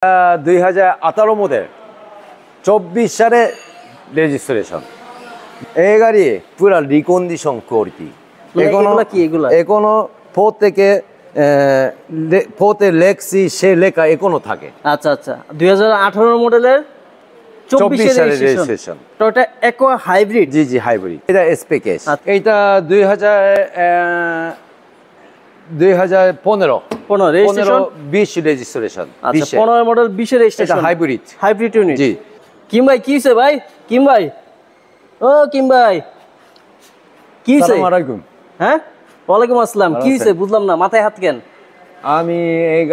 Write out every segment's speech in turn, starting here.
2018 model 24 সালে registration. এই গাড়ি পুরো রিকন্ডিশন কোয়ালিটি। এখনো ফোতে লেক্সি সে লেখা এখনো থাকে। আচ্ছা আচ্ছা 2018 মডেলের 24 সালে registration. Toyota Aqua hybrid. G G hybrid. এটা এসপিকেস। এটা 2015 রেজিস্ট্রেশন 20 রেজিস্ট্রেশন। আচ্ছা 15 মডেল 20 এর রেজিস্ট্রেশন। এটা হাইব্রিড ইউনিট। জি। কিম ভাই কি হইছে ভাই? কিম ভাই ও কিম ভাই কি হইছে? আসসালামু আলাইকুম। হ্যাঁ ওয়ালাইকুম আসসালাম। কি হইছে বুঝলাম না, মাথায় হাত কেন? আমি এই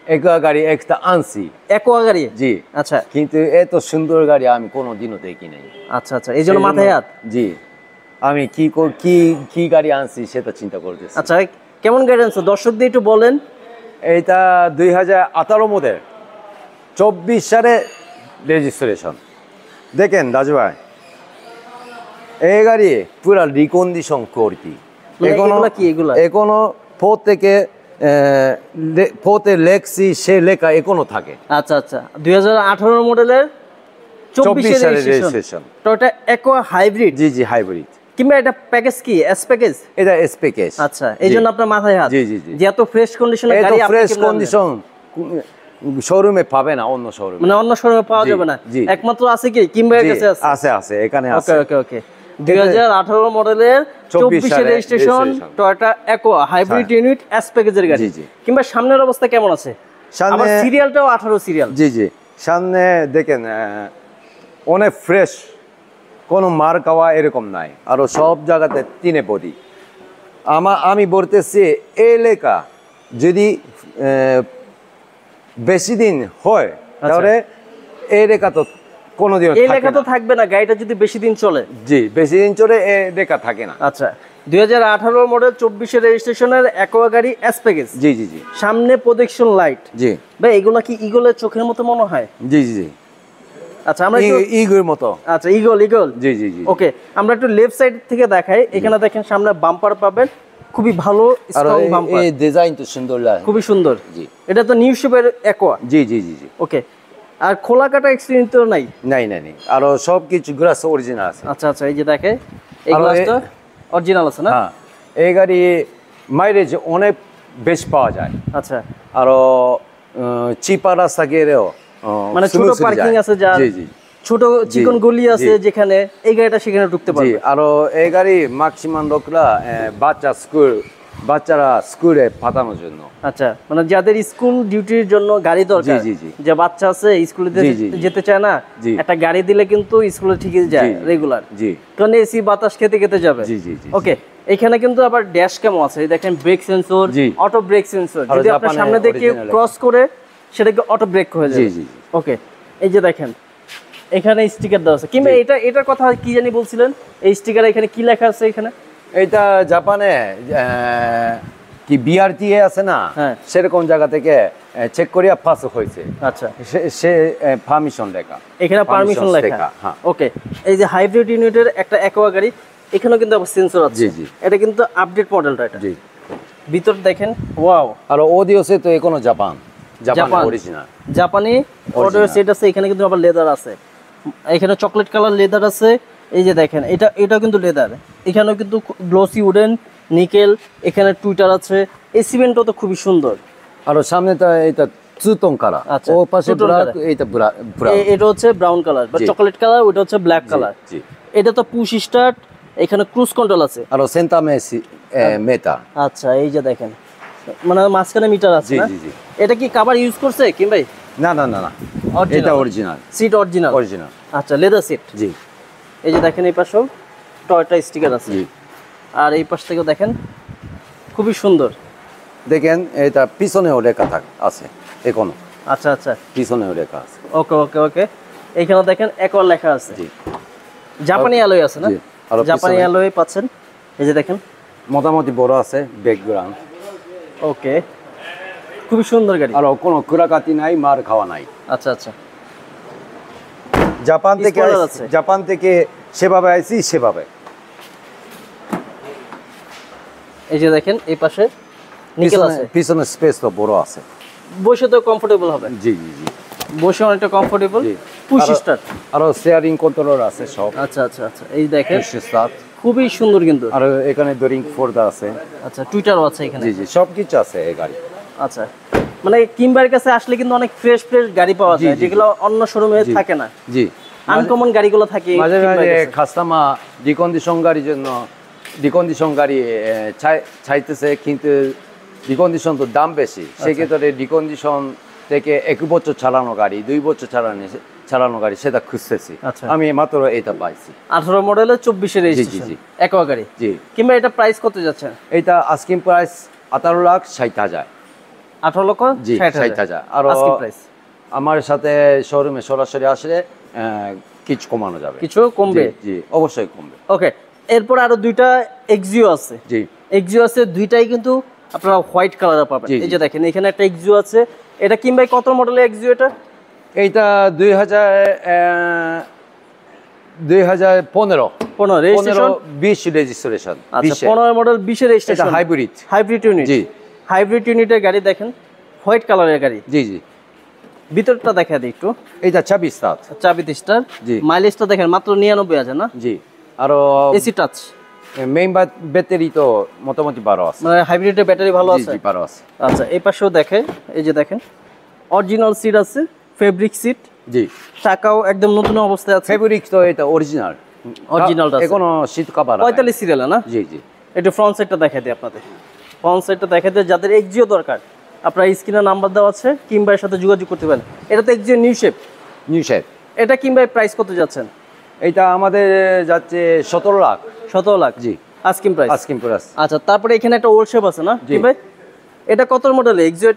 অ্যাকোয়া গাড়ি একটা আনছি। অ্যাকোয়া গাড়ি? জি। আচ্ছা কিন্তু এত সুন্দর গাড়ি আমি কোনোদিনও দেখি নাই। আচ্ছা আচ্ছা এই জন্য মাথায় হাত? জি। আমি কি গাড়ি আনছি সেটা চিন্তা করতেছি। আচ্ছা কেমন গাড়ি আনছো দর্শকদের একটু বলেন। এইটা 2018 মডেল 24 সালে রেজিস্ট্রেশন। দেখেন রাজু ভাই, এই গাড়ি পুরা রিকন্ডিশন কোয়ালিটি। এখনো ফোতে লেক্সি সে লেখা এখনো থাকে। আচ্ছা আচ্ছা 2018 মডেলের 24 সালে registration. Toyota Aqua hybrid. G G hybrid. কিংবা এটা প্যাকেজ কি এস প্যাকেজ? এটা এস প্যাকেজ। আচ্ছা এইজন্য আপনার মাথায় হাত। জি জি জি। যে এত ফ্রেশ কন্ডিশনের গাড়ি আপনি ফ্রেশ কন্ডিশন শোরুমে পাবে না, অন্য শোরুমে মানে অন্য শোরুমে পাওয়া যাবে না। একমাত্র আছে কি কিংবা কাছে আছে? আছে আছে এখানে আছে। ওকে ওকে ওকে 2018 মডেলের 24 এর registration Toyota Aqua hybrid unit S প্যাকেজের গাড়ি। কিংবা সামনের অবস্থা কেমন আছে? সামনে সিরিয়ালটাও 18 সিরিয়াল। জি জি সামনে দেখেন অনেক ফ্রেশ, কোনো মার খাওয়া এরকম নাই। আরো সব জায়গাতে তিনে পদি। আমি বলতেছি এই লেখা যদি বেশি দিন হয় তাহলে এই লেখা তো কোনোদিন এই লেখা তো থাকবে না গাড়িটা যদি বেশি দিন চলে। জি বেশি দিন চলে এই লেখা থাকে না। আচ্ছা 2018 মডেল 24 এর রেজিস্ট্রেশনের অ্যাকোয়া গাড়ি এস প্যাকেজ। জি জি জি। সামনে প্রোটেকশন লাইট। জি ভাই এগুলা কি ইগলের চোখের মতো মনে হয়? জি জি জি। আচ্ছা আমরা ইগলের মতো। আচ্ছা ইগল। জি জি জি। ওকে আমরা একটু লেফট সাইড থেকে দেখাই। এখানে দেখেন সামনে বাম্পার পাবেন, খুবই ভালো স্ট্রং বাম্পার। এই ডিজাইন তো সুন্দর লাগে, খুবই সুন্দর। জি এটা তো নিউ শেপের অ্যাকোয়া। জি জি জি জি। ওকে আর খোলা কাটা এক্সপিরিয়েন্স তো নাই? নাই নাই নাই, আর সব কিছু গ্লাস অরিজিনাল আছে। আচ্ছা আচ্ছা এই যে দেখে এই গ্লাসটা অরিজিনাল আছে না? হ্যাঁ এই গাড়ি মাইলেজ অনেক বেশি পাওয়া যায়। আচ্ছা আর চিপা রাস্তা গেলেও মানে ছোট পার্কিং আছে যা। জি জি ছোট চিকন গলি আছে যেখানে এই গাড়িটা সেখানে ঢুকতে পারবে। জি আর এই গাড়ি ম্যাক্সিমাম লোকরা বাচ্চারা স্কুলে পাঠানোর জন্য। আচ্ছা মানে যাদের স্কুল ডিউটির জন্য গাড়ি দরকার, যে বাচ্চা আছে স্কুলে যেতে চায় না, একটা গাড়ি দিলে কিন্তু স্কুলে ঠিকই যায় রেগুলার। জি কারণ এসি বাতাস খেতে খেতে যাবে। জি জি ওকে এখানে কিন্তু আবার ড্যাশ ক্যামও আছে। দেখেন break sensor, auto break sensor. যদি আপনার সামনে দেখে ক্রস করে সেটাকে অটো ব্রেক হয়ে যাবে। জি জি ওকে এই যে দেখেন এখানে স্টিকার দেওয়া আছে। কিংবা এটার কথা কি জানি বলছিলেন, এই স্টিকার এখানে কি লেখা আছে? এখানে এটা জাপানে কি বিআরটিএ আছে না, সেরকম জায়গা থেকে চেক করিয়া পাস হয়েছে। আচ্ছা সে পারমিশন লেখা, এখানে পারমিশন লেখা। হ্যাঁ ওকে এই যে হাইব্রিড ইউনিটের একটা অ্যাকোয়া গাড়ি, এখানেও কিন্তু আবার সেন্সর আছে। জি জি এটা কিন্তু আপডেট মডেলটা। এটা জি ভিতর দেখেন ওয়াও। আর অডিও সে তো এখনো জাপানি অরিজিনাল জাপানি অডিও সেট আছে। এখানে কিন্তু আবার লেদার আছে, এখানে চকলেট কালার লেদার আছে। এই যে দেখেন এটা কিন্তু লেদার, এখানেও কিন্তু গ্লসি উডেন নিকেল, এখানে টুইটার আছে। এই সিমেন্টও তো খুবই সুন্দর। আর সামনে তো এটা চুতং কালার। আচ্ছা ও পাশে এইটা এটা হচ্ছে ব্রাউন কালার বা চকলেট কালার, ওটা হচ্ছে ব্ল্যাক কালার। জি এটা তো পুশ স্টার্ট, এখানে ক্রুজ কন্ট্রোল আছে। আর সেন্টা মেটা। আচ্ছা এই যে দেখেন মানে মাঝখানে মিটার আছে না? জি জি। এটা কি কভার ইউজ করছে কিম ভাই? না না না না এটা অরিজিনাল সিট। অরিজিনাল। আচ্ছা লেদার সিট। জি এই যে দেখেন এই পাশেও টয়োটা স্টিকার আছে। জি আর এই পাশ থেকেও দেখেন খুবই সুন্দর। দেখেন এটা পিছনেও লেখা আছে এখনো। আচ্ছা আচ্ছা পিছনেও লেখা আছে। ওকে ওকে ওকে এখানে দেখেন অ্যাকোয়া লেখা আছে। জি জাপানি অ্যালয় আছে না? জাপানি অ্যালয় পাচ্ছেন। এই যে দেখেন মোটামুটি বড় আছে ব্যাকগ্রাউন্ড। ওকে খুবই সুন্দর গাড়ি। আর কোনো কুড়াকাতি নাই, মার খাওয়া নাই। আচ্ছা আচ্ছা জাপান থেকে সেভাবে আইছি সেভাবে। এই যে দেখেন এই পাশে নিকেল আছে, পিছনে স্পেস তো বড় আছে। বসে তো কমফোর্টেবল হবে। জি জি জি, বসে অনেকটা কমফোর্টেবল। পুশ স্টার্ট, আরো স্টিয়ারিং কন্ট্রোলার আছে সব। আচ্ছা আচ্ছা আচ্ছা, এই দেখেন পুশ স্টার্ট, খুবই সুন্দর কিন্তু। আর এখানে ডোরিং পর্দা আছে। আচ্ছা, টুইটারও আছে এখানে। জি জি, সবকিছু আছে এই গাড়ি। আচ্ছা, মানে কিমবারের কাছে আসলে কিন্তু অনেক ফ্রেশ ফ্রেশ গাড়ি পাওয়া যায়, যেগুলো অন্য শোরুমে থাকে না। জি, আনকমন গাড়িগুলো থাকে। মাঝে মাঝে কাস্টমার ডিকন্ডিশন গাড়ির জন্য ডিকন্ডিশন গাড়ি চাইতেছে, কিন্তু ডিকন্ডিশন তো দাম বেশি, সেক্ষেত্রে ডিকন্ডিশন থেকে 1 বছর চালানো গাড়ি, 2 বছর চালানো গাড়ি সেটা খুঁজতেছি। আমি মাত্র এটা পাইছি। 18 মডেলের 24 এর রেজিস্ট্রেশন একোয়া গাড়ি। জি, কিংবা এটা প্রাইস কত যাচ্ছে? এটা আস্কিং প্রাইস 18,60,000। 18 লক্ষ 60,000। আর আমার সাথে শোরুমে সরাসরি আসলে কিছু কমানো যাবে, কিছু কমবে। জি, অবশ্যই কমবে। ওকে, এরপর আরো দুইটা এক্সিও আছে। জি, এক্সিও আছে, দুইটাই কিন্তু আপনারা হোয়াইট কালার পাবেন। এই যে দেখেন এখানে একটা এক্সিও আছে। এটা কিংবা কত মডেলের এক্সিও এটা? এইটা 2015 রেজিস্ট্রেশন, 20 রেজিস্ট্রেশন। আচ্ছা, 15 মডেল 20 এর রেজিস্ট্রেশন। এটা হাইব্রিড ইউনিট। জি, হাইব্রিড ইউনিটের গাড়ি দেখেন, হোয়াইট কালারের গাড়ি। জি জি, ভিতরটা দেখা দিই একটু। এটা 26 স্টার, 24 স্টার। জি, মাইলেজটা দেখেন মাত্র 99,000 না? জি, আর এসি টাচ। মেইন ব্যাটারি তো মোটামুটি 12 আছে, মানে হাইব্রিডের ব্যাটারি ভালো আছে। জি, 12 আছে। আচ্ছা, এই পাশেও দেখে, এই যে দেখেন অরিজিনাল সিট আছে, ফেব্রিক সিট। জি, চাকাও একদম নতুন অবস্থায় আছে। ফেব্রিক তো এটা অরিজিনালটা আছে, এখনো সিট কভার 45 সিরিয়াল না? জি জি। একটু ফ্রন্ট সাইডটা দেখাই দিই আপনাদের। ফ্রন্ট সাইডটা দেখাই দিই, যাদের এক্সিও দরকার আপনারা স্ক্রিনে নাম্বার দেওয়া আছে, কিংবা এর সাথে যোগাযোগ করতে পারেন। এটা তো এক্সিও নিউ শেপ। এটা কিংবা প্রাইস কত যাচ্ছেন? এটা আমাদের যাচ্ছে 17 লাখ। 17 লাখ, জি, আস্কিং প্রাইস। আচ্ছা, তারপরে এখানে একটা ওল্ড শেপ আছে না কিংবা? এটা কত মডেল এক্সিও?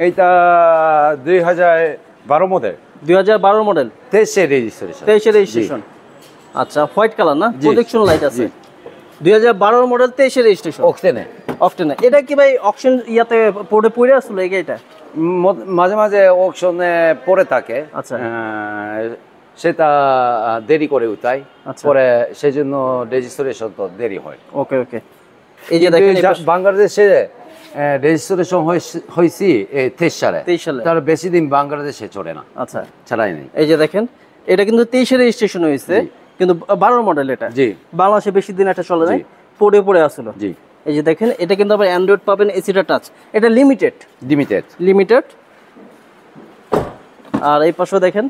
এটা 2012 মডেল। 2012 model, 23 registration. আচ্ছা, হোয়াইট কালার না? প্রোটেকশন লাইট আছে। 2012 মডেল, 23 রেজিস্ট্রেশন, অকটেনে। এটা কি ভাই অকশন ইয়াতে পড়ে আসলে এই গাড়িটা? মাঝে মাঝে অকশনে পড়ে থাকে। আচ্ছা, সেটা দেরি করে উঠাই, পরে সেজন্য রেজিস্ট্রেশন তো দেরি হয়। ওকে ওকে, এই যে দেখেন বাংলাদেশে রেজিস্ট্রেশন হয়েছি 23 সালে, তার বেশি দিন বাংলাদেশে চলে না। আচ্ছা, ছাড়াই নেই। এই যে দেখেন এটা কিন্তু 23 এর রেজিস্ট্রেশন হয়েছে, কিন্তু 12 মডেল। এটা জি, বাংলাদেশে বেশি দিন এটা চলে নাই, পড়ে আসলো। জি, এই যে দেখেন এটা কিন্তু আবার অ্যান্ড্রয়েড পাবেন, এসিটা টাচ। এটা লিমিটেড। আর এই পাশেও দেখেন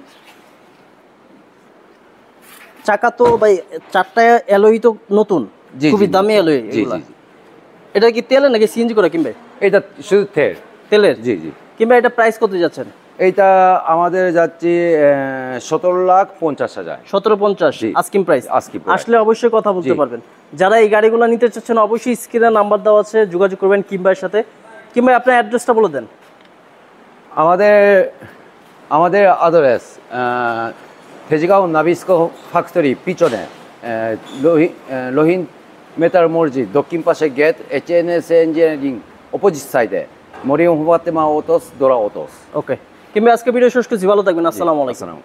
চাকা তো ভাই 4টা অ্যালয় তো নতুন, খুবই দামি অ্যালয় এগুলা। এটা কি তেলের নাকি সিএনজি করে কিনবে? এটা শুধু তেলের। জি জি। কিংবা এটা প্রাইস কত যাচ্ছেন? এইটা আমাদের যাচ্ছে 17,50,000। 17,50 আস্কিং প্রাইস। আসলে অবশ্যই কথা বলতে পারবেন। যারা এই গাড়িগুলো নিতে চাচ্ছেন অবশ্যই স্ক্রিনে নাম্বার দেওয়া আছে, যোগাযোগ করবেন কিংবার সাথে। কিংবা আপনার অ্যাড্রেসটা বলে দেন। আমাদের অ্যাড্রেস তেজগাঁও নাবিস্কো ফ্যাক্টরি পিছনে, লোহিন মেটার মসজিদ দক্ষিণ পাশে গেট, HNS ইঞ্জিনিয়ারিং অপোজিট সাইডে, মরিয়ম ফাতেমা অটোস, দোরা অটোস। ওকে, কিংবা আজকে ভিডিও শেষ করছি, ভালো থাকবেন। আসসালামু আলাইকুম।